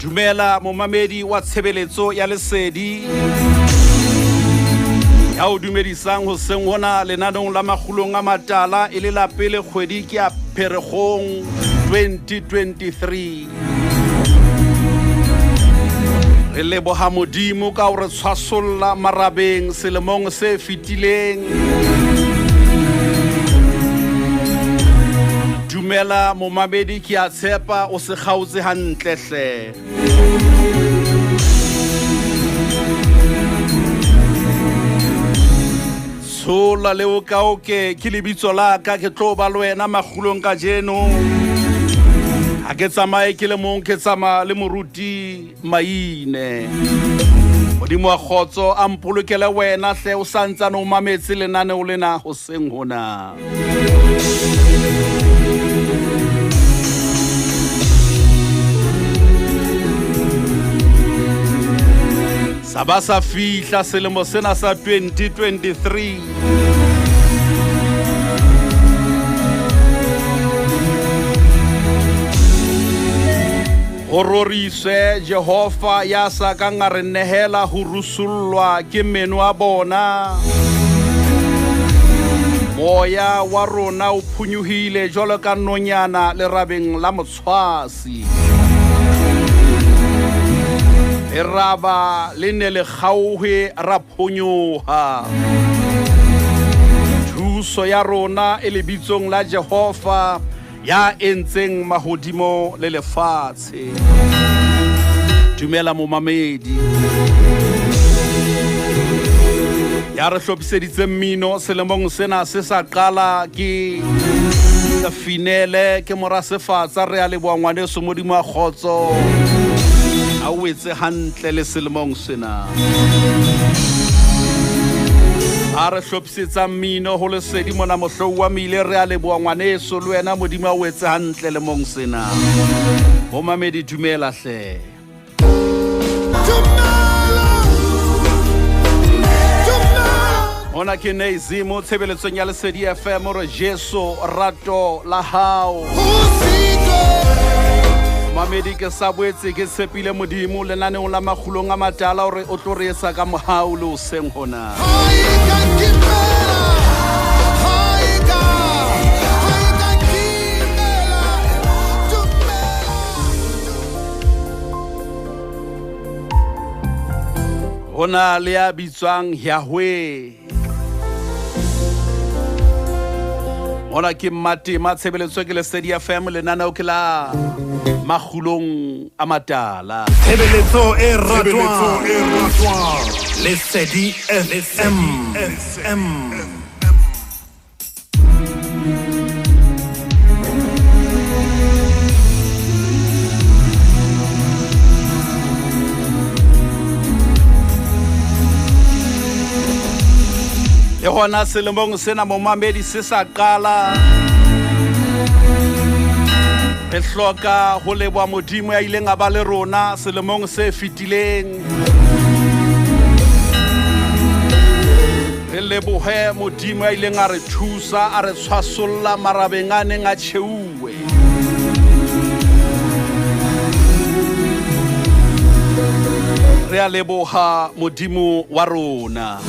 Dumela momamedi wa tshebeletso ya lesedi ya o dumedisang ho seng hona lenanong la Makgulong A Matala e le la pele kgwedi ke ya Pherekgong 2023. Re leboha Modimo ka hore tshwasolla marabeng selemong se fetileng. Dumela momamedi ke a tshepa o se kgaotse hantle hle. Sola le o ka oke ke lebitso la ka ke tlo ba le wena Makgulong ka jeno. Ha ke tsamaye ke le mong ke tsama le moruti Maine. Modimo wa khotso a mpolokele wena hle o santsane o mametse lenane o lena ho seng hona. Saba sa fihla selemo sena sa 2023. Hororise Jehova ya sa ka ngare nehela ho rusullwa ke meno a bona. Moya wa rona o phunyuhile jwalo ka nonyana le rabeng la motshwasi. Eraba le ne le kgauhe ra phonyoha. Thuso ya rona e lebitsong la Jehova ya entseng mahodimo le lefatshe. Dumela momamedi. Ya re hlophiseditse mmino selemong sena se sa qala ke finele ke mora sefatsa re a leboha ngwaneso Modimo wa khotso. A o etse hantle le selemong sena. A re hlophisetsa mmino ho lesedi mona mohlou wa mile re a leboha ngwaneso le wena Modimo a o etse hantle lemong sena. Momamedi dumela hle. Ona ke neizimo tshebeletsong ya lesedi FM re Jesu rato la hao. Mamedi ke sa boetse ke tshepile Modimo lenaneng la Makgulong A Matala hore o tlo re etsa ka mohau le o seng hona. Hona le a bitswang Yahweh. Ona ke Matima tshebeletso ke lesedi FM lenaneng ke la Makgulong A Matala. Tshebeletso e ratwang lesedi FM. Le hona selemong sena momamedi se sa qala. Re hloka ho leboha Modimo ya ileng a ba le rona selemong se fetileng. Re lebohe Modimo ya ileng a re thusa a re tshwasolla marabeng a neng a tjheuwe. Re a leboha Modimo wa rona.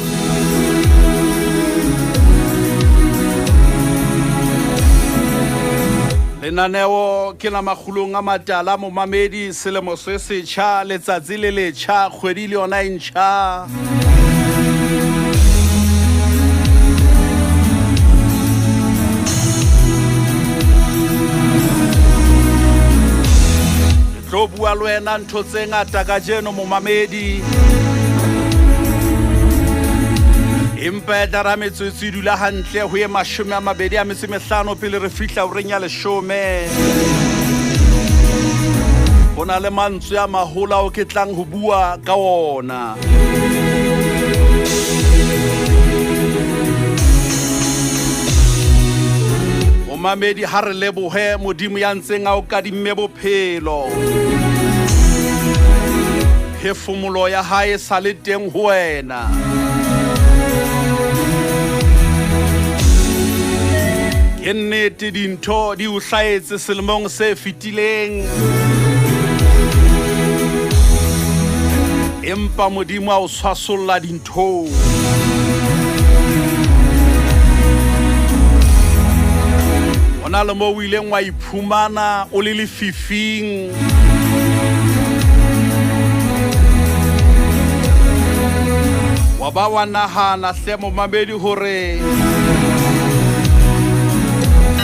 Lenaneo ke la Makgulong A Matala momamedi selemo se setjha letsatsi le letjha kgwedi le yona e ntjha. Ke tlo bua le wena ntho tse ngata ka jeno momamedi. Empa dara metsotso dula hantle ho ye 25 pele re fihla o renya leshome. Hona le mantswe a mahola o ke tlang ho bua ka ona. Momamedi ha re lebohe Modimo ya ntseng a o kadimme bophelo. Phefumolo ya hae sa le teng ho wena. Ke nnete dintho di o hlaetse selemong se fetileng. empa Modimo a o tshwasolla dinthong. Ona le mo o ileng wa iphumana o le lefifing, wa ba wa nahana hle momamedi hore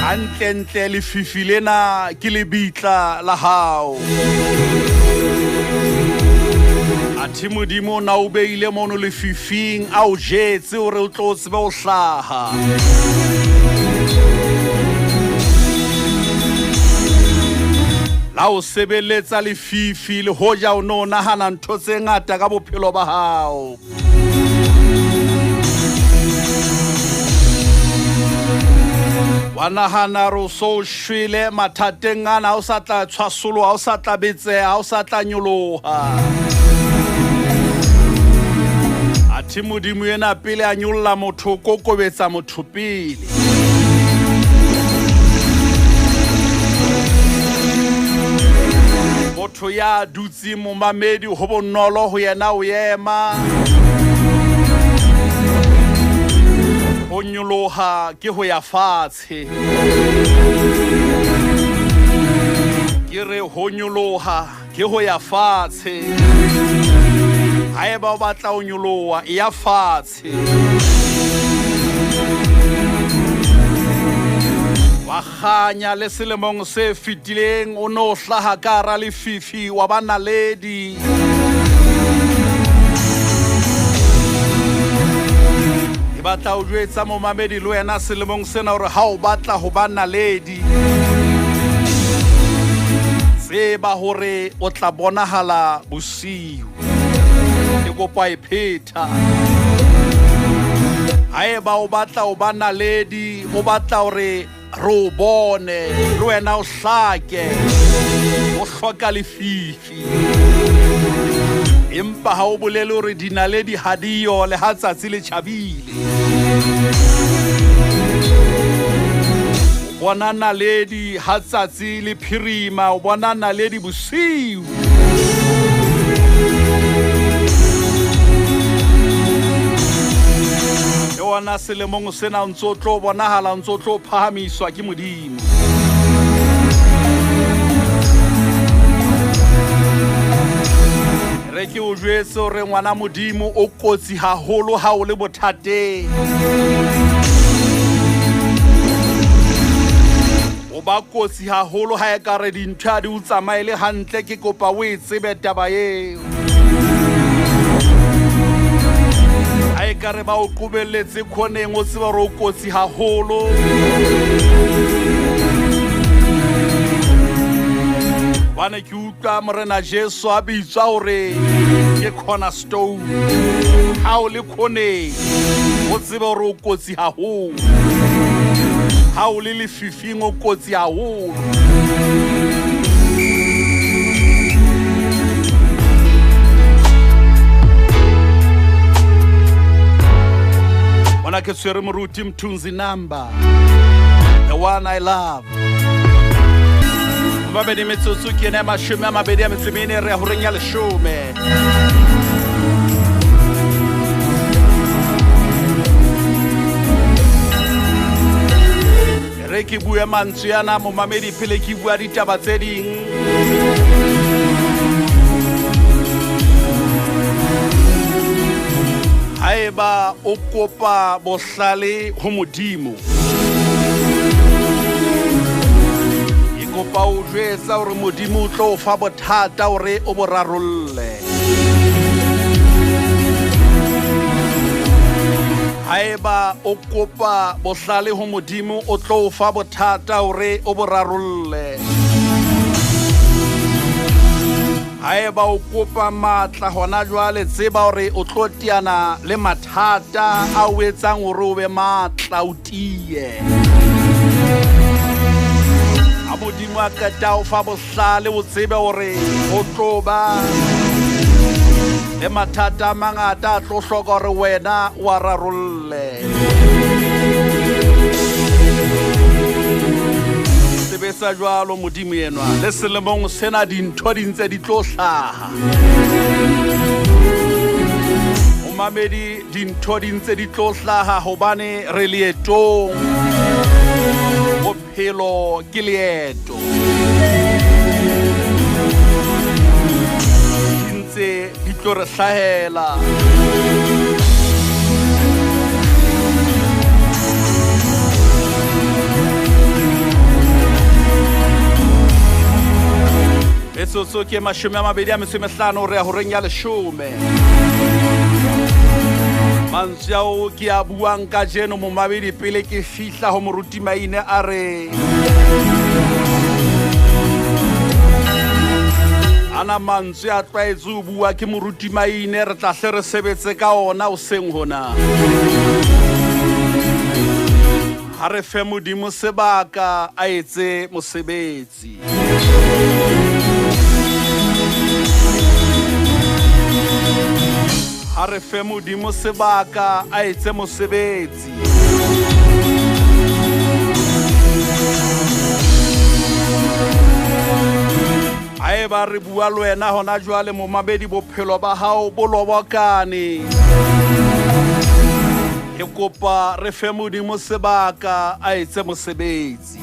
hantle lefifi lena ke lebitla la hao. Athe Modimo na o beile mono lefifing a o jetse hore o tlo tsebe o hlaha. La o sebeletsa lefifi le hoja o no nahana ntho tse ngata ka bophelo ba hao. Wa nahana re o so shwele mathateng ana, o sa tla tshwasoloha, o sa tla betseha, o sa tla nyoloha. Athe Modimo ena pele a nyolla motho, kokobetsa motho pele. Motho ya dutse momamedi ho bonolo ho yena o ema. Ho nyoloha ke ho ya fatshe. Ke re ho nyoloha ke ho ya fatshe. Haeba o batla ho nyoloha e ya fatshe. Wa khanya le selemong se fitileng o no hlaha ka ra lefifi wa ba naledi. E batla o jwetsa momamedi le wena selemong sena hore ha o batla ho ba naledi, tseba hore o tla bonahala bosiu. Ke kopa e pheta. Haeba o batla ho ba naledi, o batla hore re o bone le wena o hlake, o hloka lefifi. Empa ha o bolele hore dinaledi ha diyo le ha tsatsi le tjhabile. O bona naledi ha tsatsi le phirima, o bona naledi bosiu. Ona selemong sena o ntso tlo bonahala, o ntso tlo phahamiswa ke Modimo. Re ke o jwetse hore ngwana Modimo o kotsi haholo ha o le bothateng. O ba kotsi haholo ha e ka re dintho ha di o tsamaile hantle. Ke kopa o e tsebe taba eo. Ha e ka re ba o qobelletse khoneng, o tseba hore o kotsi haholo. Bana ke utlwa morena Jesu a bitswa hore ke cornerstone. Ha o le khoneng o tseba hore o kotsi haholo. Ha o le lefifing o kotsi haholo. Bona ke tswere moruti mthunzi number, the one I love. Mabedi metsotso ke ena mashome a mabedi a metso e mene re ya ho reng ya leshome. Re ke bua mantswe yana momamedi pele ke bua ditaba tse ding. Haeba o kopa bohlale ho Modimo, e kopa o jwetsa hore Modimo o tlo fa bothata hore o bo rarolle. Haeba o kopa bohlale ho Modimo, o tlo fa bothata hore o bo rarolle. Haeba o kopa matla hona jwale, tseba hore o tlo tiana le mathata a o etsang hore o be matla o tie. Ha Modimo a qeta o fa bohlale, o tsebe hore o tlo ba le mathata a mangata a tlo hloka hore wena o a rarolle. Sebesa jwalo Modimo enwa le selemong sena dintho di ntse di tlo hlaha. Momamedi dintho di ntse di tlo hlaha hobane re leetong bophelo ke leeto di ntse di tlo re hlahela metsotso ke 25 re ya horeng ya 10 mantswe ao ke a buang ka jeno Momamedi pele ke fihla ho moruti maine a re ana mantswe a tlwaetse ho bua ke moruti maine re tla hle re sebetse ka ona o seng hona ha re fe Modimo sebaka a etse mosebetsi ha re fe Modimo sebaka a etse mosebetsi haeba re bua le wena hona jwale Momamedi bophelo ba hao bo lobokane ke kopa re fe Modimo sebaka a etse mosebetsi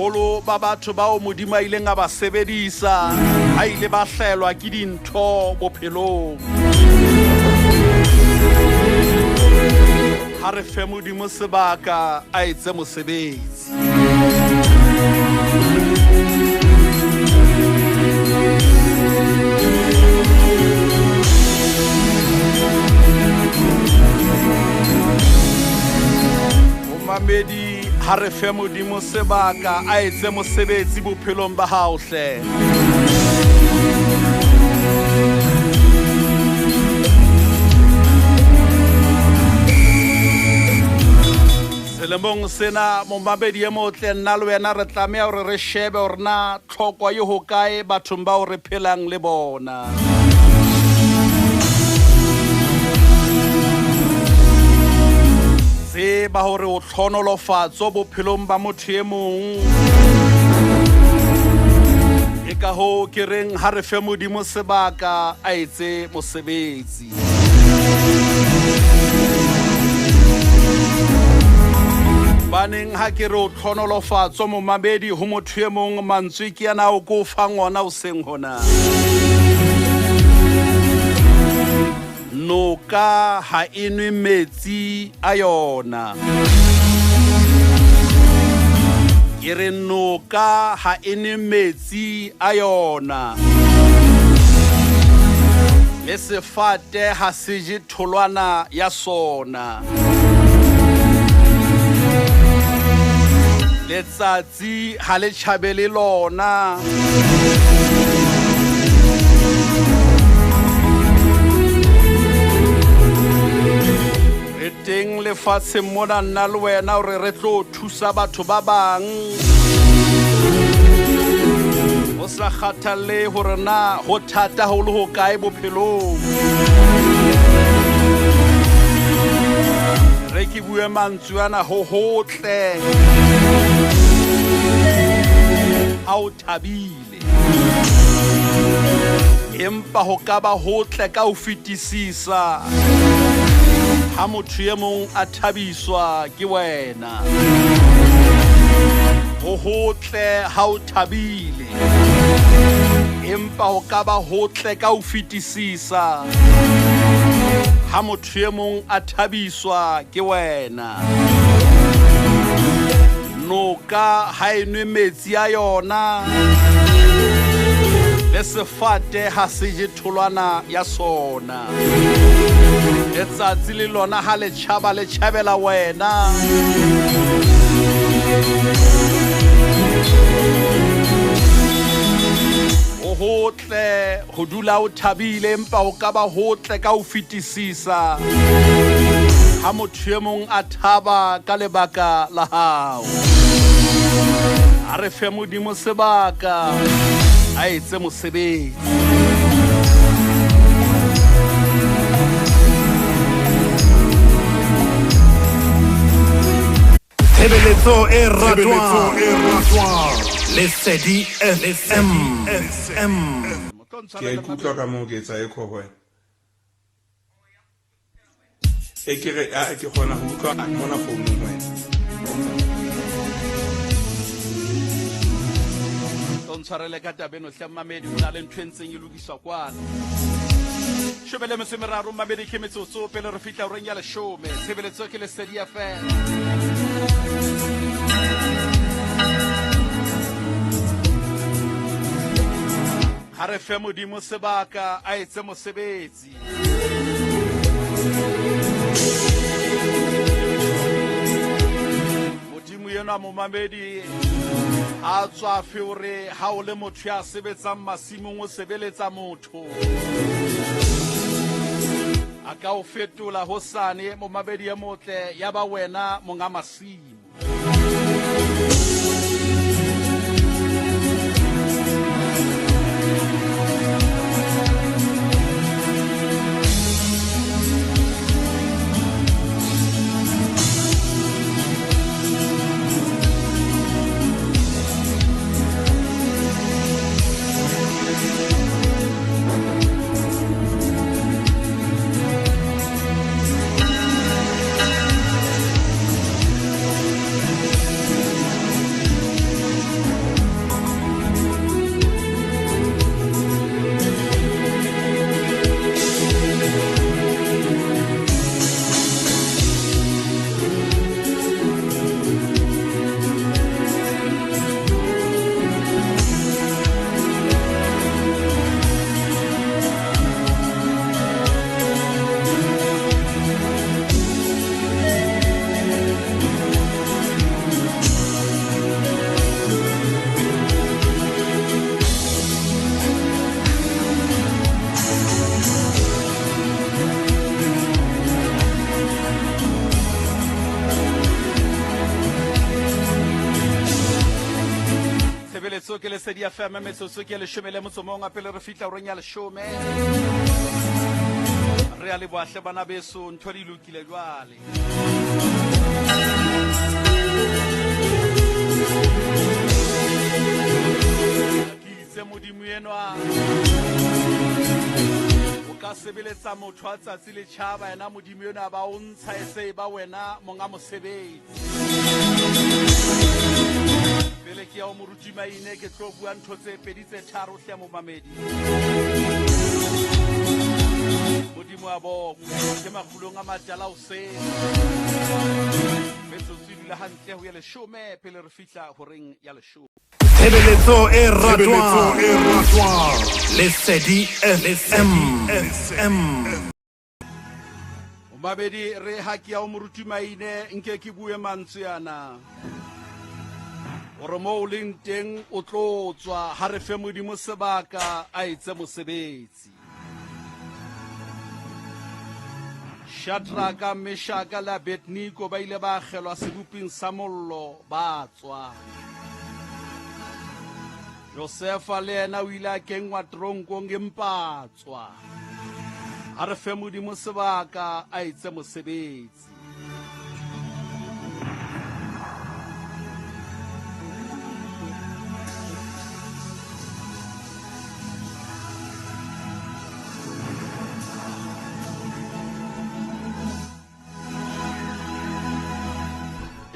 boholo ba batho bao Modimo a ileng a ba sebedisa a ile ba hlaelwa ke dintho bophelong ha re fe Modimo sebaka a etse mosebetsi Momamedi ha re fe Modimo sebaka a etse mosebetsi bophelong ba hao hle selemong sena Momamedi e motle nna le wena re tlameha hore re shebe hore na tlhoko ye hokae bathong bao re phelang le bona tseba hore o tlhonolofatso bophelong ba motho e mong e ka hoo ke reng ha re fe Modimo sebaka a etse mosebetsi baneng ha ke re o tlhonolofatso Momamedi ho motho e mong mantswe ke yana o ko fa ngona o seng hona noka ha enwe metsi a yona ke re noka ha enwe metsi a yona le sefate ha se je tholwana ya sona letsatsi ha le tjhabele lona re teng lefatsheng mona nna le wena hore re tlo thusa batho ba bang o sa kgathalle hore na ho thata ho le ho kae bophelong re ke bue mantswe ana ho hotle ha o thabile empa ho ka ba hotle ka ho fetisisa ha motho e mong a thabiswa ke wena ho hotle ha o thabile empa ho ka ba hotle ka ho fetisisa ha motho e mong a thabiswa ke wena noka ha enwe metsi a yona le sefate ha se je tholwana ya sona letsatsi le lona ha le tjhabela wena o hotle ho dula o thabile empa ho ka ba hotle ka ho fetisisa ha motho e mong a thaba ka lebaka la hao a re fe Modimo sebaka a etse mosebetsi Tshebeletso e ratwang Lesedi FM. Ke ikutlwa ka mo ke tsa ekho ho e ke re a ke gona go utlwa a mona founu mo tshwarele ka tabeno hlemmamedi o na le ntho e ntseng e lokiswa kwana shobele mesemeraro mabedi ke metsotso pele re fitla o reng ya leshome tshebeletso ke Lesedi FM ha re fe Modimo sebaka a etse mosebetsi Modimo yena momamedi a tswa feore ha o le motho ya sebetsang masimong o sebeletsa motho a ka o fetola hosane momabedi ya motle ya ba wena monga masimo ke Lesedi FM metsotso ke leshome le motsomong a pele re fitla o reng ya leshome re a le boahle bana beso ntho di lokile jwale ke itse Modimo enwa o ka sebeletsa motho a tsatsi le tjhaba ena Modimo enwa ba o ntsha ese ba wena monga mosebetsi pele ke ya o moruti maine ke tlo bua ntho tse pedi tse tharo hle mo mamedi Modimo a bo ke Makgulong A Matala o se metsotso dula hantle ho ya leshome pele re fitla ho reng ya leshome Tshebeletso e ratwang Lesedi FM. Mabedi re ha ke ya o moruti maine nke ke bue mantswe yana gore mo o leng teng o tlo tswa ha re fe Modimo sebaka a etse mosebetsi Shadraka, Meshaka le Abednego ba ile ba kgelwa seboping sa mollo ba tswa Josefa le yena o ile a kengwa tronkong empa tswa ha re fe Modimo sebaka a etse mosebetsi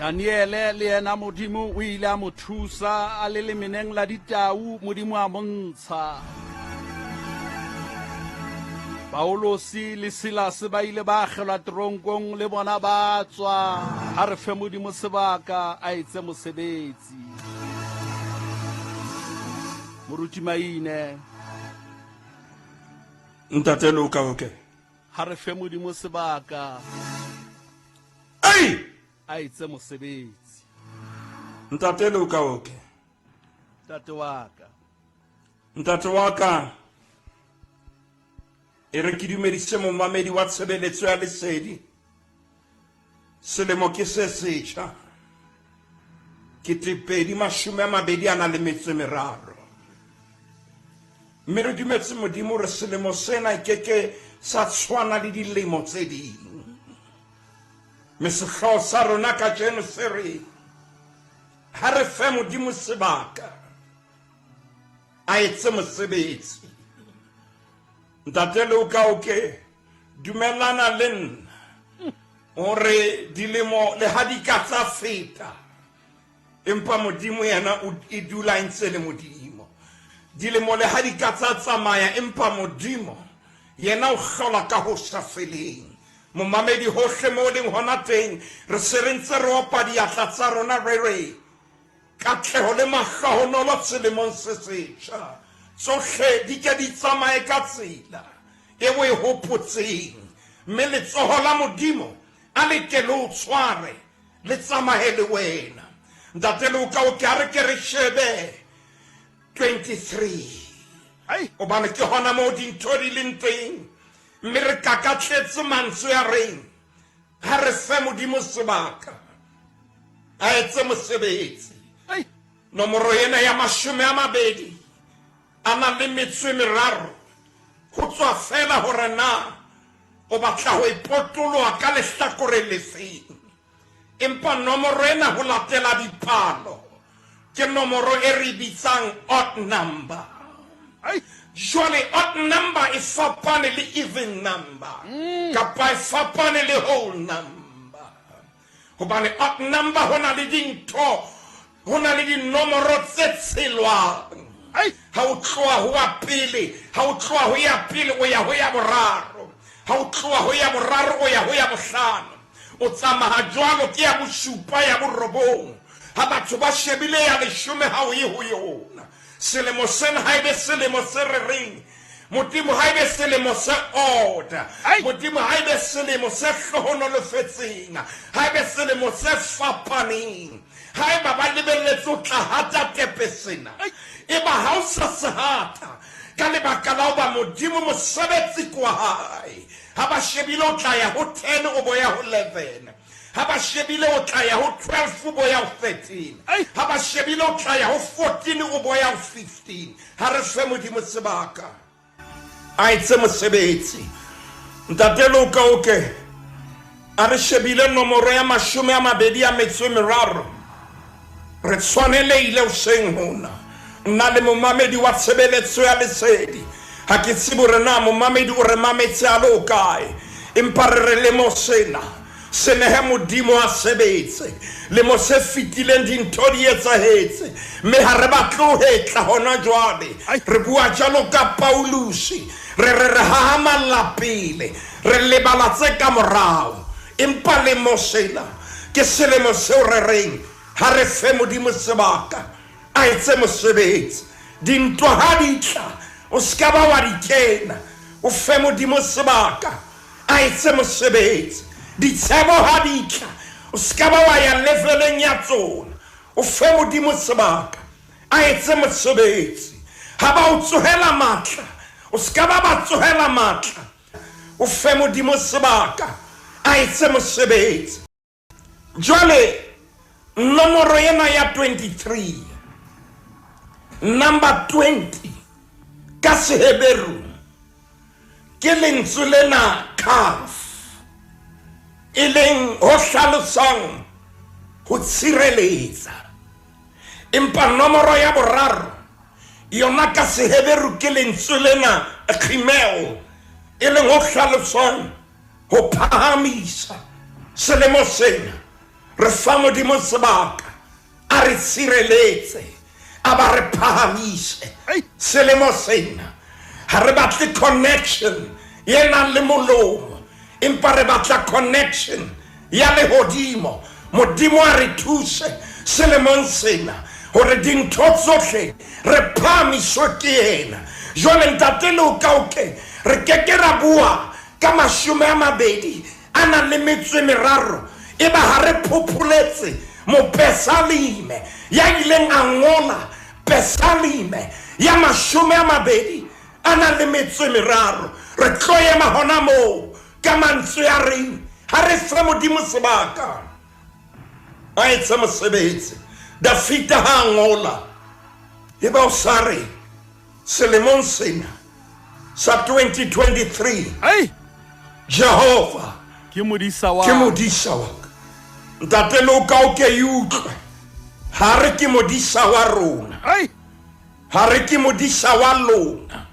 Daniele le yena Modimo o ile a mo thusa a le lemeneng la ditau Modimo a montsha Paulosi le Silas ba ile ba kgelwa tronkong le bona ba tswa ha re fe Modimo sebaka a etse mosebetsi moruti maine ntate lo ka okay ha re fe Modimo sebaka ai a etse mosebetsi ntate lo ka okay tate wa ka e re ke dumedise mo mamedi wa tshebeletso ya Lesedi selemo ke se setjha ke tepedi mashume a mabedi ana le metso e meraro mme re dumetse Modimo re selemo sena ke sa tshwana le dilemo tse ding me sehlooho sa rona ka jeno se re ha re fe Modimo sebaka a etse mosebetsi. Ntate Luka oke dumelana le nna hore dilemo le ha di ka tsa feta empa Modimo yena e dula ntse le Modimo. Dilemo le ha di ka tsa tsamaya empa Modimo yena o hlola ka ho sa feleng. Momamedi hohle mo leng hona teng re se re ntse re opa diatla tsa rona re katleho le mahlahonolo selemong se setjha. Tsohle di ke di tsamaye ka tsela e o e hopotseng, mme letsoho la Modimo a le ke lo tshware le tsamaye le wena. Ntate Luka o ke re ke re shebe 23 obane ke hona mo dintho di leng teng, mme re kakatletse mantswe a reng ha re fe Modimo sebaka a etse mosebetsi. Nomoro ena ya 20 ana le metso e meraro ho tswa fela hore na o batla ho ipotoloha ka lehlakore le feng. Empa nomoro ena ho latela dipalo ke nomoro e re bitsang odd number. Jwale odd number e fapane le even number kapa e fapane le whole number. Hobane odd number hona le dintho, hona le dinomoro tse tshelwang. Ha o tloha ho wa pele, ha o tloha ho ya pele o ya ho ya boraro, ha o tloha ho ya boraro o ya ho ya bohlano, o tsamaya jwalo ke ya bosupa ya borobong. Ha batho ba shebile ya 10 ha o ye ho yona. Selemo sena ha ebe selemo se re reng Modimo ha ebe selemo se order, Modimo ha ebe selemo se hlohonolofetseng, ha ebe selemo se fapaneng, ha eba ba lebelletse o tla hata tepesena. Eba ha o sa sehata ka lebaka la hoba Modimo mosebetsi kwa hae. Ha ba shebile o tla ya ho 10 o boya ho 11, ha ba shebile o tla ya ho 12 o boya ho 13, ha ba shebile o tla ya ho 14 o boya ho 15. Ha re fe Modimo sebaka a etse mosebetsi. Ntate Luka oke a re shebile nomoro ya 23 re tshwaneleile o seng hona. Nna le momamedi wa tshebeletso ya lesedi ha ke tsebo re na momamedi o re mametse a lo kae, empa re le mo sena se ne he Modimo a sebetse le mo se fitileng dintho di etsahetse, mme ha re batlo hetla hona jwale re bua jalo ka Paulusi re hahamalla pele re lebala tse ka morao, empa le mo sena ke selemo seo re reng ha re fe Modimo sebaka a etse mosebetsi. Dintwa ha di tla o ska ba wa di kena, o fe Modimo sebaka a etse mosebetsi. Ditshebo ha di tla o ska ba wa ya leveleng ya tsona, o fe Modimo sebaka a etse mosebetsi. Ha ba o tsohela matla o ska ba tsohela matla, o fe Modimo sebaka a etse mosebetsi. Jwale nomoro ena ya 23, number 20 ka Seheberu ke lentswe lena kaf, e leng ho hlalosang ho tshireletsa. Empa nomoro ya boraro yona ka Seheberu ke lentswe lena khimel, e leng ho hlalosang ho phahamisa. Selemo sena re fa Modimo sebaka a re tsireletse a ba re phahamise. Selemo sena ha re batle connection yena le molomo, empa re batla connection ya lehodimo. Modimo a re thuse selemong sena hore dintho tsohle re phahamiswe ke yena. Jwale ntate Luka oke re keke ra bua ka 20 a nang le metso e meraro, eba ha re phopholetse mopesalime ya ileng a ngola pesalime ya 20 a nang le metso e meraro. Re tlo ema hona moo ka mantswe a reng ha re fe Modimo sebaka a etse mosebetsi. Dafita ha ngola eba o sa re selemong sena sa 2023 Jehova ke modisa wa ka. Ntate Luka o ke utlwe ha re ke modisa wa rona, ha re ke modisa wa lona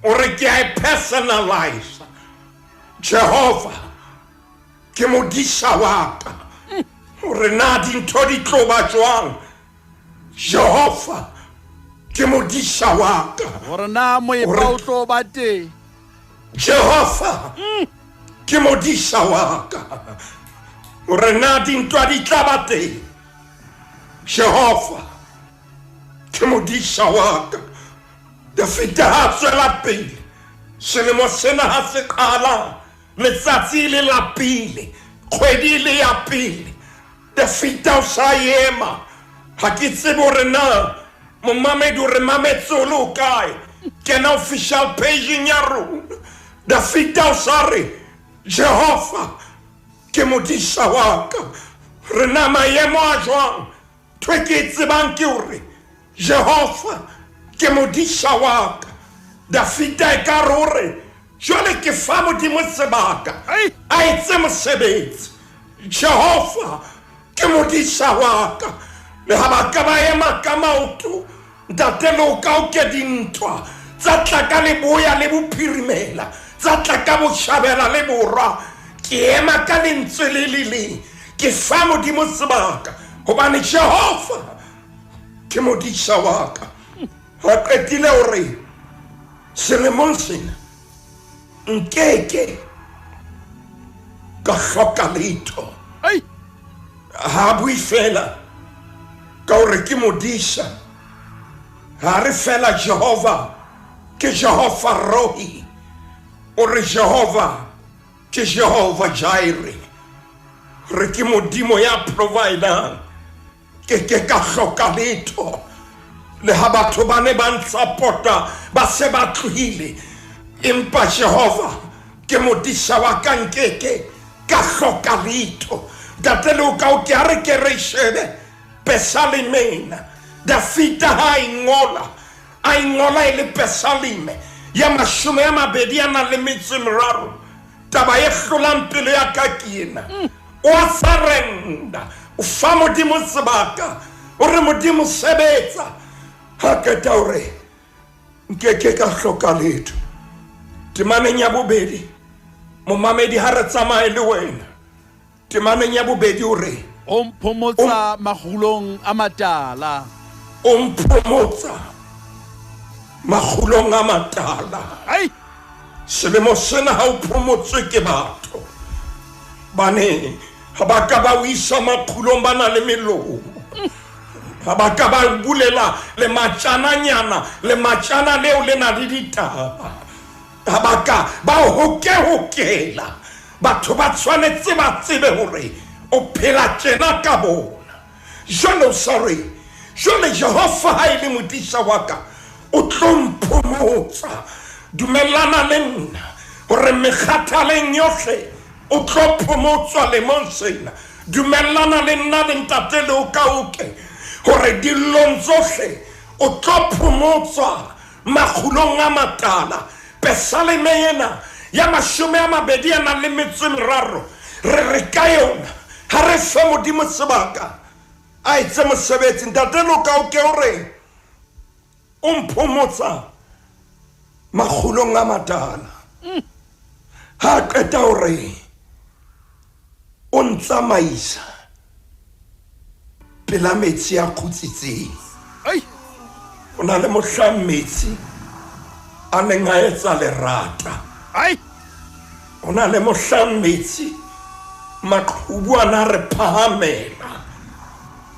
o re ke a personalize Jehova ke modisa wa ka o re na dintho di tlo ba jwang Jehova ke modisa wa ka gore na moepa o tlo ba teng Jehova ke modisa wa ka o re na dintwa di tla ba teng Jehova ke modisa wa ka Dafita ha tswela pele selemo sena ha se qala letsatsi le la pele kgwedi le ya pele Dafita o sa ema ha ke tsebe hore na momamedi o re mametse o le o kae kena official page ya rona Dafita o sa re Jehova ke modisa wa ka re na maemo a jwang thwe ke tsebang ke hore Jehova ke modisa wa ka Dafita e ka rore jwale ke fa Modimo sebaka a etse mosebetsi Jehova ke modisa wa ka le ha ba ka ba ema ka maoto ntate le o ka o ke dintwa tsa tla ka leboya le bophirimela tsa tla ka boshabela le borwa ke ema ka lentswe le leng ke fa Modimo sebaka hobane Jehova ke modisa wa ka ha qetile hore selemong sena nkeke ka hloka letho ha bui fela ka hore ke modisa ha re fela Jehova ke Jehova Rohi o re Jehova ke Jehova Jireh re ke Modimo ya provider ke ka hloka letho le ha batho ba ne ba ntsapota ba se ba tlohile empa Jehova ke modisa wa ka nkeke ka hloka letho datele o ka o ke a re ke re shebe pesalimena Dafita ha ingola ile pesalime ya mashume ya mabedi ana le mitsimraro taba ye hlolang pele ya ka kena o sarenda o fa Modimo sebaka o re Modimo sebetsa ha ke taure nkeke ka hloka letho temaneng ya bobedi momamedi ha re tsamaye le wena temaneng ya bobedi o re o mphomotsa Makgulong A Matala o mphomotsa Makgulong A Matala selemo sena ha o phomotswe ke batho bane ha ba ka ba o isa Makgulong ba na le melomo ha ba ka ba bulela le matjananyana le matjana leo le na le ditaba ha ba ka ba hokela batho ba tshwanetse ba tsebe hore o phela tjena ka bona jwale sorry jwale Jehova ha ile modisa wa ka o tlo mphomotsa dumellana le nna hore mekgathaleng yohle o tlo phomotswa lemong sena dumellana le nna le ntate le o ka oke hore dilong tsohle o tlo phomotswa Makgulong A Matala pesaleme ena ya mashume a mabedi ana le mitsimraro re ka yona ha re fe Modimo sebaka a etse mosebetsi ntate lo ka o ke hore o mphomotsa Makgulong A Matala ha qeta hore o ntsamaisa pela metsi a khutsitseng o na le mohlang metsi a neng a etsa lerata o na le mohlang metsi maqhubu ana re phahamela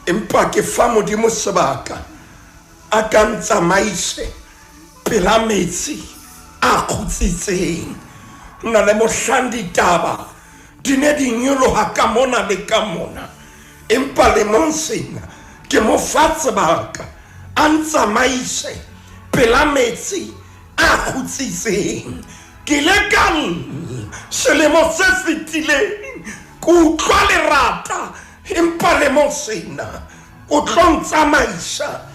empa ke fa Modimo sebaka a ka ntsamaise pela metsi a khutsitseng o na le mohlang ditaba di ne di nyoloha ka mona le ka mona empa lemong sena ke mo fa sebaka a ntsamaise pela metsi a khutsitseng ke le ka selemo se fetileng ke utlwa lerata empa lemong sena o tlo ntsamaisa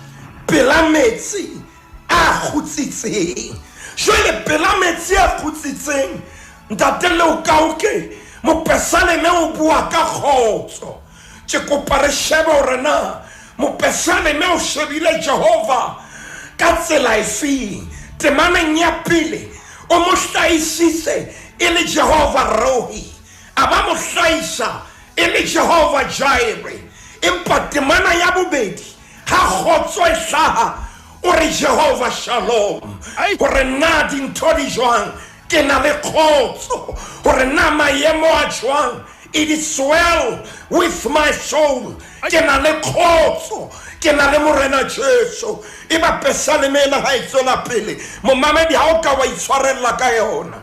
pela metsi a khutsitseng jwale pela metsi a khutsitseng ntate le o ka oke mopesane ne o bua ka khotso ke kopa re shebe hore na mopesane ne o shebile Jehova ka tsela efeng. Temaneng ya pele o mo hlaisitse e le Jehova Rohi, a ba mo hlaisa e le Jehova Jireh. Empa temana ya bobedi ha kgotso e hlaha o re Jehova Shalom, hore na dintho di jwang ke na le kgotso, hore na maemo a jwang it is well with my soul, ke na le kgotso, ke na le Morena Jesu. E ba pesalemela ha e tswela pele, momamedi ha o ka wa itshwarella ka yona.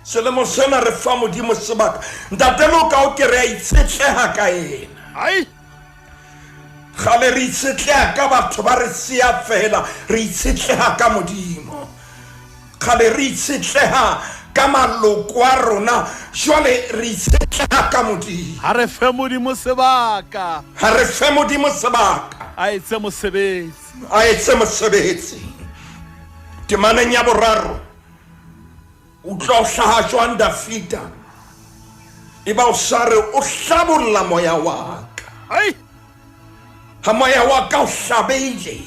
Selemo sena re fa Modimo sebaka, ntate lo ka o ke re a itshetleha ka ena. Gale re itshetleha ka batho ba re sia fela, re itshetleha ka Modimo. Gale re itshetleha ka maloko a rona, jwale re itshetleha ka Modimo. Ha re fe Modimo sebaka, Ha re fe Modimo sebaka, a etse mosebetsi. a etse mosebetsi. Temaneng ya boraro o tlo hlaha jwang Dafita, e ba o sare o hlabolla moya wa ka. Ha moya wa ka o hlabeile,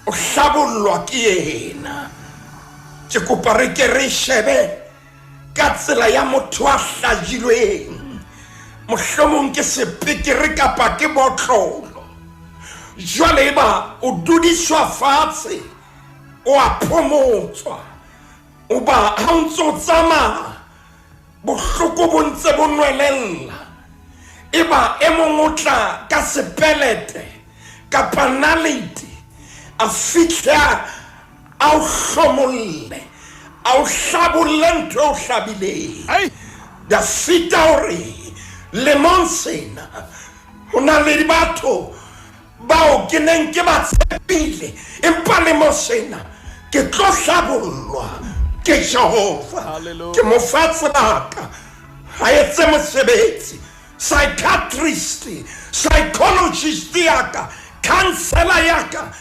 o hlabollwa ke yena. Ke kopa re ke re shebe ka tsela ya motho a hlajilweng, mohlomong ke sepikiri kapa ke botlolo. Jwale eba o dudiswa fatshe, o a phomotswa, o ba ha o ntso tsamaya bohloko bo ntse bo nwelella. Eba e mong o tla ka sepelete kapa nalete a fihla a o hlomolle, a o hlabolle ntho o hlabileng. Dafita hore lemong sena ho na le batho bao ke neng ke ba tshepile, empa lemong sena ke tlo hlabollwa ke Jehova. Ke mo fa sebaka a etse mosebetsi. Psychiatrist, psychologist yaka, counselor yaka,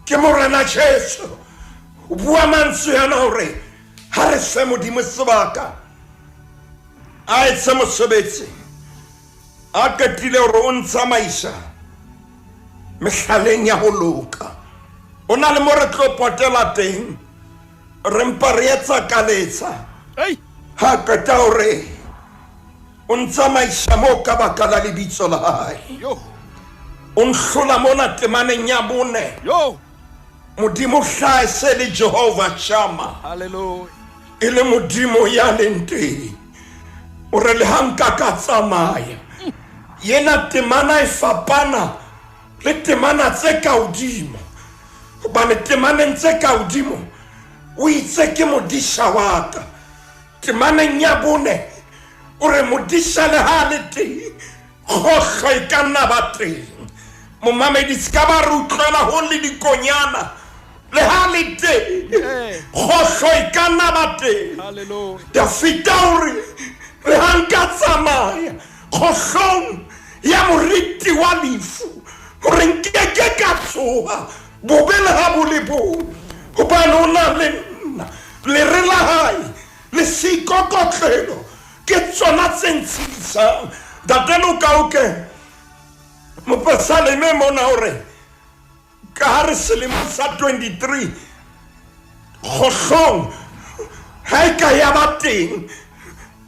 ke Morena Jesu. O bua mantswe yana hore ha re fe Modimo sebaka a etse mosebetsi, a qetile hore o ntsamaisa mehlaleng ya ho loka. O na le mo re tlo potela teng, re mpa re etsa kaletsa ha qeta hore o ntsamaisa mo ka baka la lebitso la hae. O nhlola mona temaneng ya bone, Modimo hlahe se le Jehova Shama, e le Modimo ya leng teng. O re le hanka ka tsamaya, yena temana e fapana le temana tse ka hodimo, hobane temaneng tse ka hodimo o itse ke modisha wa ka. Temaneng ya bone o re modisha le ha le teng, kgohlo e ka nna ba teng. Momamedi ska ba re utlwela ho le dikonyana, le ha le teng kgohlo e ka nna ba teng. Dafita hore re ha nka tsamaya kgohlong ya moriti wa lefu, hore nkeke ka tsoha bobe le ha bo le bong, hobane o na le nna. Le re la hae le seikokotlelo ke tsona tse ntshedisang. Datelo ka oke mopasaleme mona hore ka ha re selemo sa 23 kgohlong ha e ka ya ba teng,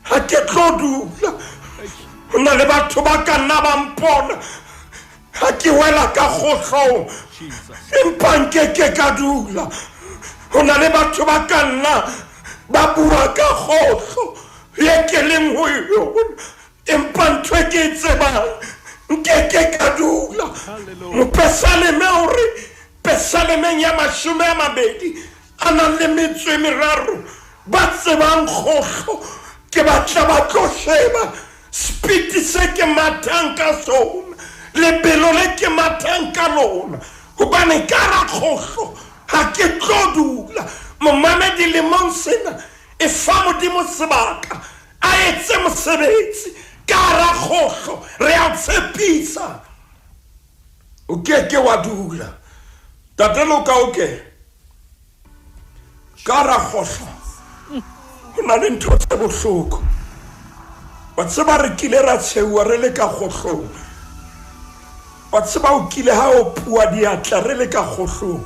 ha ke tlo dula. Ho na le batho ba ka nna ba mpona ha ke wela ka kgohlong, empa nkeke ka dula. Ho na le batho ba ka nna ba bua ka kgohlo ye ke leng ho yona, empa ntho e ke e tsebang nkeke ka dula. Mopesaleme hore pesalemeng ya 20 a nang le metso e meraro ba tsebang kgohlo, ke batla ba tlo sheba spiti se ke mathang ka sona, lebelo le ke mathang ka lona, hobane ka ra kgohlo ha ke tlo dula. Momamedi lemong sena e fa Modimo sebaka a etse mosebetsi ka ra kgohlo, re a tshepisa. O keke wa dula. Tatelo ka oke ka ra kgohlo ho na le ntho tse bohloko. Wa tseba re kile ra tshewa re le ka kgohlong, wa tseba o kile ha o pua diatla re le ka kgohlong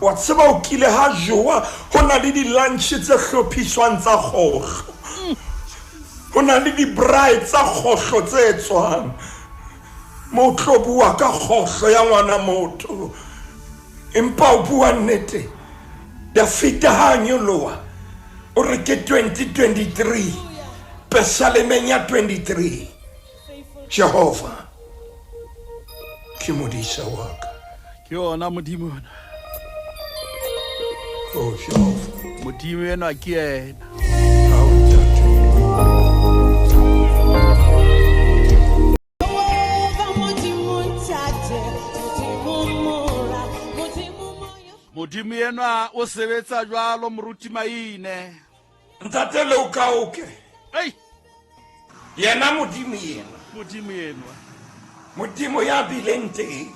wa tseba o kile ha joa ho na le di-lunch tse hlophiswang tsa kgohlo ho na le di-braai tsa kgohlo tse tswang mo o tlo bua ka kgohlo ya ngwana motho empa o bua nnete ya feta ha nyoloa o re ke 2023 pesalemeng ya 23 Jehova ke modisa wa ka ke yona Modimo yona oh Jehova Modimo yena ke yena Modimo yena o sebetsa jwalo moruti maine ntate le o ka oke yena Modimo yena Modimo ya bileng teng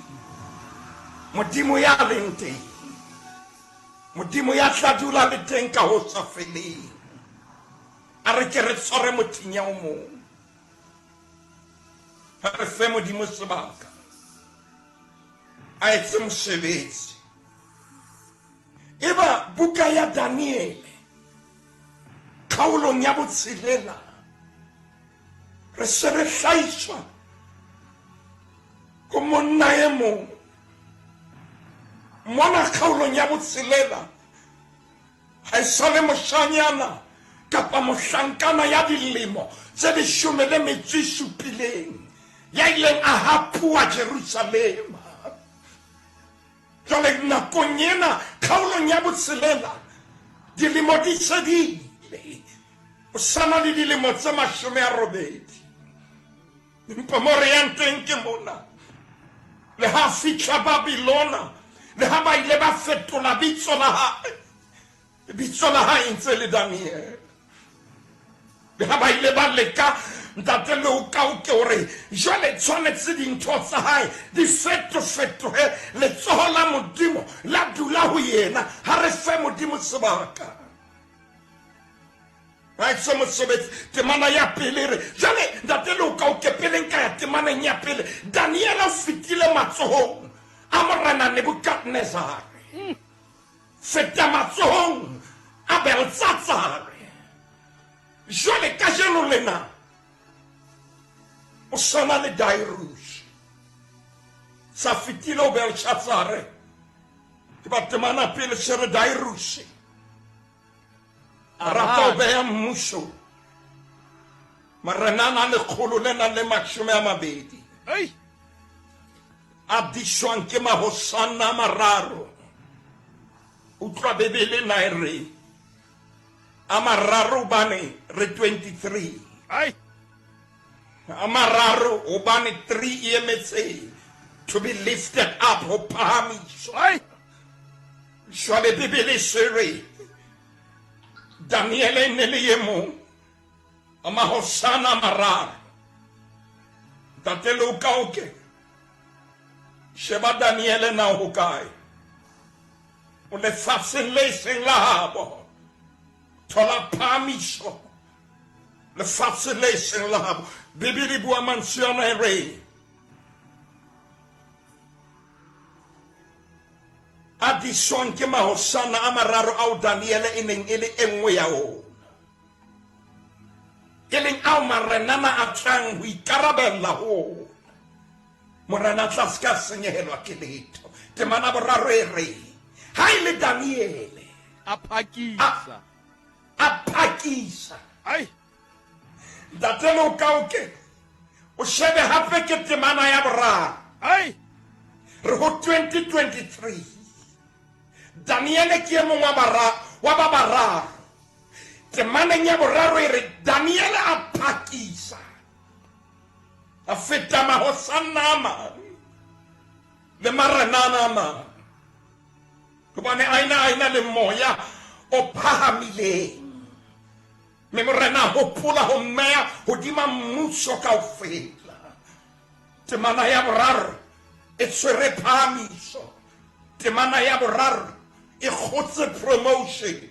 Modimo ya leng teng Modimo ya tla dula le teng ka ho sa feleng a re ke re tshware mothinya o mong a re fe Modimo sebaka a etse mosebetsi eba buka ya Daniele kgaolong ya botshelela re se re hlahiswa ko monna e mong mona kgaolong ya botshelela ha e sale moshanyana kapa mohlankana ya dilemo tse 17 ya ileng a hapua Jerusalema jale nakong ena kgaolong ya botshelela dilemo di sedile o sana le dilemo tse 80 empa mo re yang teng ke mona le ha fihla Babilona le ha ba ile ba fetola bitso la hae ntse le Daniel le ha ba ile ba leka ntate le o ka o ke hore jwale tshwanetse dintho tsa hae di fetohe letsoho la Modimo la dula ho yena ha re fe Modimo sebaka ha se mosebetsi temana ya pele re jwale ntate le o ka o ke pele nka ya temana ya pele Daniel a fitile matsohong a morena Nebukadnezar feta matsohong a Beltsatsar jwale ka jeno lena o sana le Darius sa fitile o Beltsatsar ke ba temana pele sere Darius rata o beya mmuso marenana le kgolo le na le 20 a diswang ke mahosana mararo utlwa bebele na re a mararo bane re 23 a mararo o bane 3 emetse to be lifted up ho phahamiswa shwale bebele sere Daniele nele yemo a mahosana mararo tatelo kauke sheba Daniele na hokai o le fatsen le seng la habo tola pamiso le fatsen le seng la habo bibiri bua mansiona re adison ke mahosana amararo au Daniele ineng ele engwe ya o keleng au marenana atlang hui karabella ho morana tlaska senyehelwa ke letho temana boraro e re haile Daniele apakisa datelo kauke o shebe hape ke temana ya boraro re ho 2023 Daniele ke mo wa bararo temana ya boraro e re Daniele apakisa a feta mahosana le maranana ma kubane aina le moya o phahamile me morena ho pula ho mea hodima mmuso kaofela temana ya boraro e tshwere phahamiso temana ya boraro e khotse promotion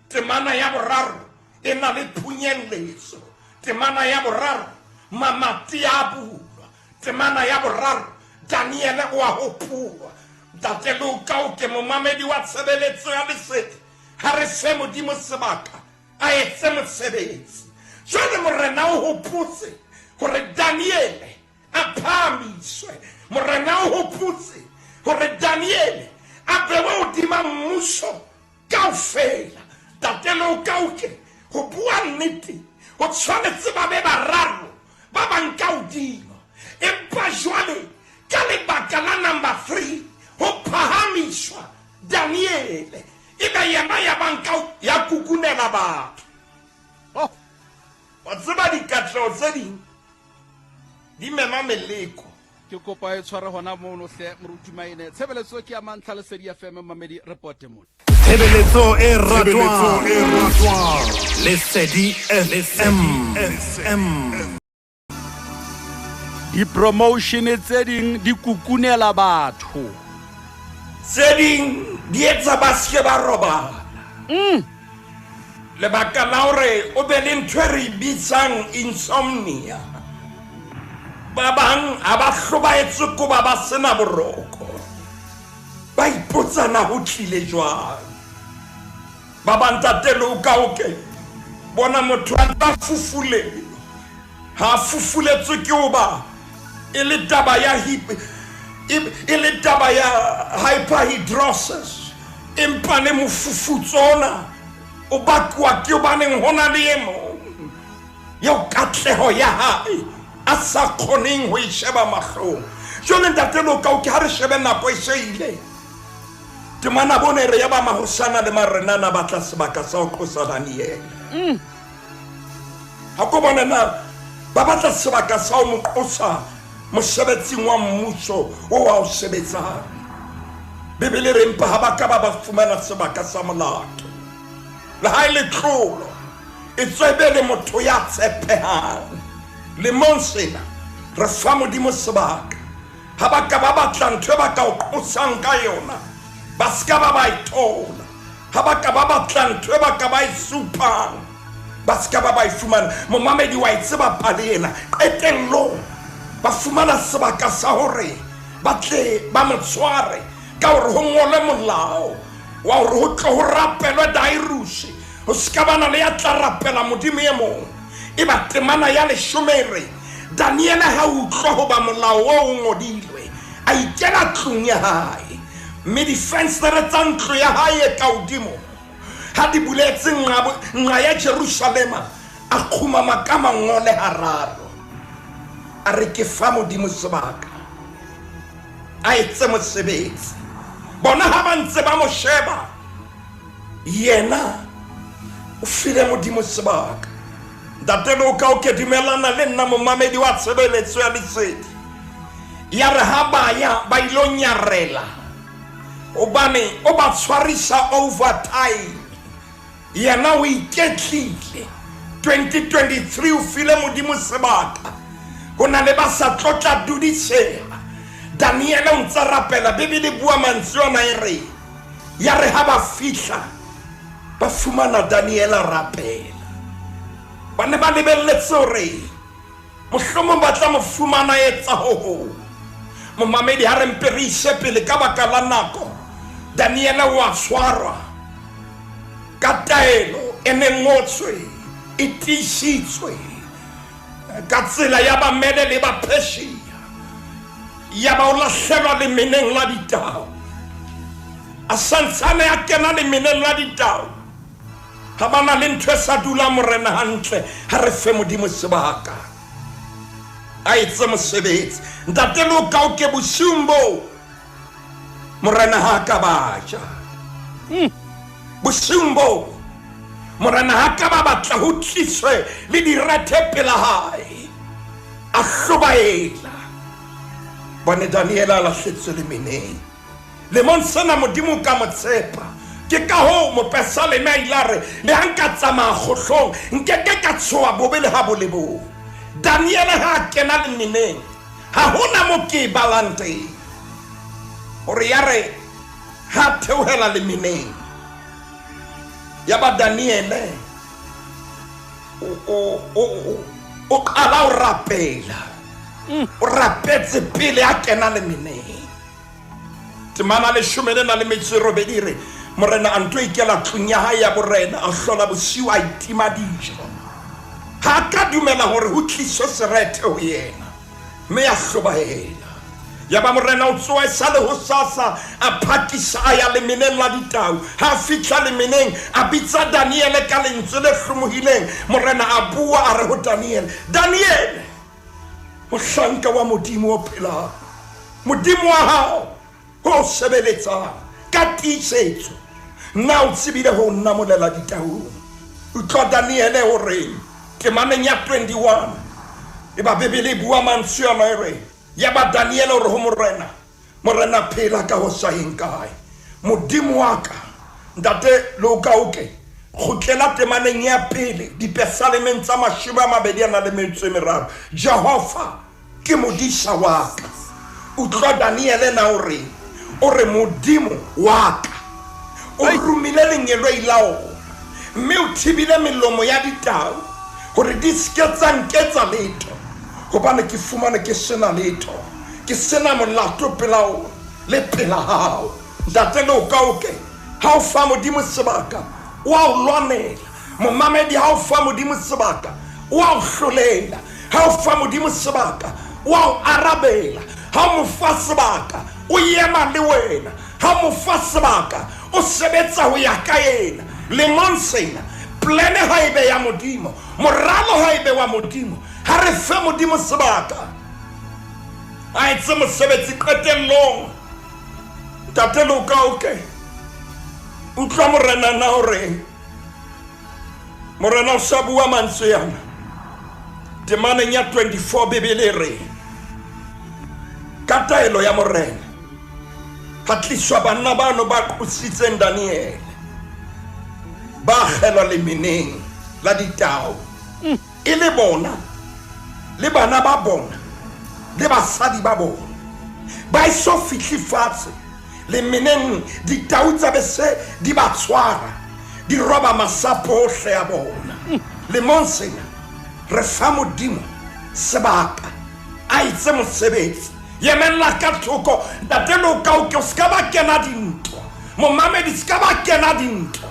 temana ya boraro e na le phunyelletso temana ya boraro mamati a bulwa temana ya boraro Daniele o a hopua ntate Luka o ke momamedi wa tshebeletso ya lesedi ha re se Modimo sebaka a etse mosebetsi jwale morena o hopotse hore Daniele a phamiswe morena o hopotse hore Daniele a bewe hodima mmuso kaofela ntate Luka o ke ho bua nnete o tshwanetse ba be bararo ba ba nka hodimo empa jwale ka lebaka la number 3 ho phahamiswa Daniele eba yena ya banka ya kukunela batho wa tseba dikatleho tse ding di mema meleko ke kopa e tshware hona mono hle moruti maine tshebeletso ke ya mantlha lesedi FM mamedi report mo tshebeletso e ratwang lesedi FM di-promotion tse ding di kukunela batho tse ding di etsa ba se ba robala lebaka la hore o be le ntho e re bitsang insomnia ba bang ha ba hlobaetse ko ba sena boroko ba ipotsana ho tlile jwang ba bang ntate Luka o ke bona motho a fufule ha fufuletswe ke o ba ele taba ya ele taba ya hyperhidrosis empa le mofufutsona o bakwa ke o baneng hona le emo yo katleho ya hae a sa khoneng ho isheba mahlong jone ntate Luka o ke ha re shebe nako e sheile temana bone re ya ba mahosana le marenana ba tla sebaka sa o qosa Daniele ha ko bona na ba batla sebaka sa o mo qosa mosebetsi wa mmuso o wa o sebetsang bebele re mpa ha ba ka ba fumana sebaka sa molato le ha ile tlolo e tsebele motho ya tshepehang le monsena re fa Modimo sebaka ha ba ka ba batla ntwe ba ka o qosang ka yona ba ska ba itola ha ba ka ba batla ntwe ba ka ba isupang ba ska ba ifumana momamedi wa itseba palena etello ba fumana sebaka sa hore ba tle ba motshware ka hore ho ngole molao wa hore ho tlo ho rapelwa dairushi ho ska bana le ya tla rapela Modimo e mong e ba temana ya leshomere Daniele ha utlwa ho ba molao o ngodilwe a ikela tlung ya hae mme difenstere tsa ntlo ya hae ka hodimo ha di buletse nqa ya Jerusalema a khuma makama ngole hararo a re ke fa Modimo sebaka a etse mosebetsi bona ha ba ntse ba mo sheba yena o file Modimo sebaka ntate Luka o ke dumelana le nna momamedi wa tshebeletso ya lesedi ya re ha ba ilo nyarela obane o ba tshwarisa overtime yena o iketlile 2023 o file Modimo sebaka hona le ba sa tlotla duditsela Daniele o ntse rapela bebele bua mantswe ona e re ya re ha ba fihla ba fumana Daniele rapela ba ne ba lebelletse hore mohlomong ba tla mo fumana etsa ho momamedi ha re mpe re ishepele ka baka la nako Daniele wa tshwarwa ka taelo e ne ngotswe e tishitswe ka tsela ya ba mele le ba Persia ya ba o lahlehelwa le meneng la ditau a santsane a kena le meneng la ditau ha bana le ntho e sa dula morena hantle ha re fe Modimo sebaka a etse mosebetsi ntate Luka o ke bosumbo morena ha ka baja bosumbo morena ha ka ba batla ho tliswe le dirate pela hae a hlobaela bone Daniele a lahletswe le meneng le monsena Modimo ka motsepa ke ka ho mo pesa le na ilare le hanka tsama khohlong nkeke ka tshoa bobele ha bolebo Daniele ha kena le meneng ha hona mo ke balante hore yare ha theohela le meneng ya ba Daniele o qala o rapela o rapetse pele a kena le meneng. Temana le shumele na le metso robedi re morena a ntlo ikela tlung ya hae ya borena a hlola bosiu a itima dijo. Ha ka dumela hore ho tliswe serete ho yena mme a hlobaela. Ya ba morena o tsoa sale ho sasa a phakisa a ya le meneng la ditau. Ha fitla le meneng a bitsa Daniel ka lentswe le hlomohileng. Morena a bua a re ho Daniel, Daniel, mohlanka wa Modimo o phelang, Modimo wa hao ho sebeletsa ka tiisetso nna o tsebile ho nna molela ditaung. Utlwa Daniel hore temaneng ya 21 e ba Bebele bua mantswe a mere ya ba Daniel hore ho morena phela ka ho sa eng kae. Modimo wa ka ntate Lokauke khutlela temaneng ya pele dipesalemeng tsa 23. Jehova ke modisa wa ka. Utlwa Daniel na hore Modimo wa ka o rumile lenyelo ilao mme o thibile melomo ya ditau hore di ske tsa nketsa letho hobane ke fumane ke sena letho, ke sena molato pelao le pela hao. Ntate Lokauke ha o fa Modimo sebaka wa o lwanela, momamedi ha o fa Modimo sebaka wa o hlolela, ha o fa Modimo sebaka wa o arabela, ha o mo fa sebaka o yema le wena, ha o mo fa sebaka o sebetsa ho ya ka yena. Le monsena plene ha ebe ya Modimo, moralo ha ebe wa Modimo, ha re fe Modimo sebaka a etse mosebetsi qetellong. Ntate Lokauke utlwa morena na hore morena o sa bua mantswe yana temaneng ya 24 Bebele re ka taelo ya morena ha tliswa banna bano ba qositseng Daniel ba kgelwa le meneng la ditau e le bona le bana ba bona le basadi ba bona ba iso fitli fatshe le meneng ditau tsa bese di ba tshwara di roba masapo ohle ya bona. Le monsena re fa Modimo sebaka a etse mosebetsi yemella ka thoko. Ntate Lokauke o ska ba kena dintwa, momamedi ska ba kena dintwa.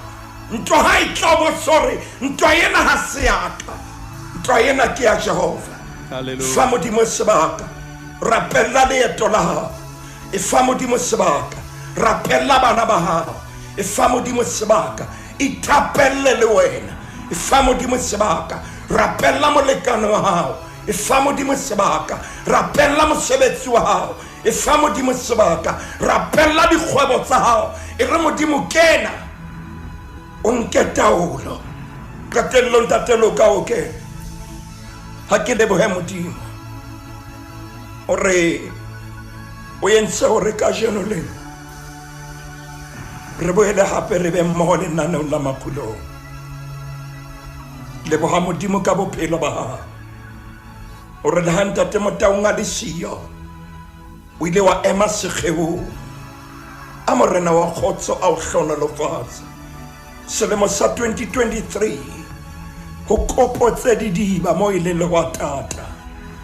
Ntwa ha e tla bo sore ntwa yena ha se yaka, ntwa yena ke ya Jehova. Hallelujah. Fa Modimo sebaka rapella leeto la hao, e fa Modimo sebaka rapella bana ba hao, e fa Modimo sebaka itapelle le wena, e fa Modimo sebaka rapella molekano wa hao, e fa Modimo sebaka rapella mosebetsi wa hao, e fa Modimo sebaka rapella dikgwebo tsa hao. E re Modimo kena o nke taolo qetellong. Ntate Lokauke ha ke lebohe Modimo ore o entse hore ka jeno lena re boele hape re be mmoho lenaneong la Makgulong. Leboha Modimo ka bophelo ba hao ore le ha ntate Motaung a le siyo o ile wa ema sekgeong a morena wa kgotso a o hlonolofatsa. Selemo sa 2023 ho kopotse didiba mo ile le wa tata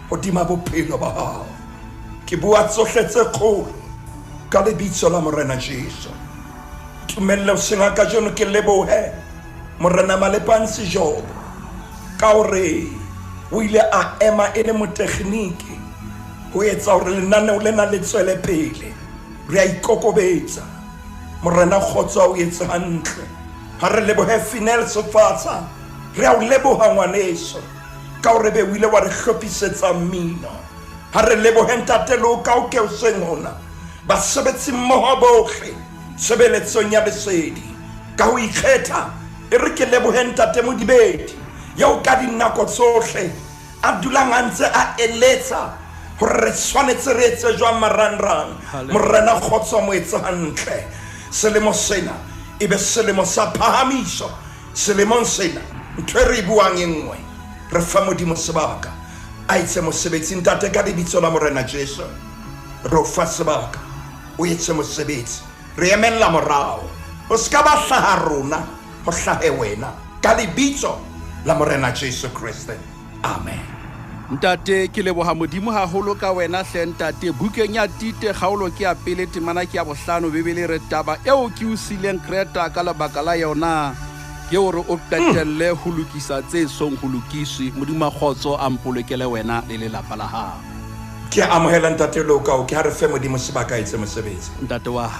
hodima bophelo ba hao. Ke bua tsohle tse kgolo ka lebitso la morena Jesu. Tumelle o senga ka jono ke lebohe morena Malepansi Job ka hore o ile a ema e le motekniki ho etsa hore lenaneo lena le tswele pele. Re a ikokobetsa morena Kgotso o etse hantle. Ha re lebohe Finel Sefatsa, re a o leboha ngwaneso ka hore be o ile wa re hlophisetsa mmino. Ha re lebohe Ntate Lokauke o seng hona basebetsi mmoho bohle sebeletsong ya Lesedi ka ho ikgetha. E re ke lebohe Ntate Modibedi ya o ka dinako tsohle a dulang a ntse a eletsa hore re tshwanetse re etse jwang marangrang. Morena Kgotso mo etse hantle. Selemo sena e be selemo sa phahamiso. Selemong sena ntho e re buang e nngwe, re fa Modimo sebaka a etse mosebetsi. Ntate ka lebitso la morena Jesu re o fa sebaka o etse mosebetsi. Re emella morao o ska ba hlaha rona ho hlahe wena ka lebitso la morena Jesu Kriste. Amen. Ntate ke leboha Modimo haholo ka wena hle ntate. Bukeng ya Tite kgaolo ke ya pele temana ke ya bohlano Bebele re taba eo ke o sileng Kreta ka lebaka la yona ke hore o qetelle ho lokisa tse song ho lokiswe. Modimo kgotso a mpolokele wena le lelapa la hao. Ke amohela ntate lo ka o ke ha re fe Modimo sebaka etse mosebetsi. Ntate wa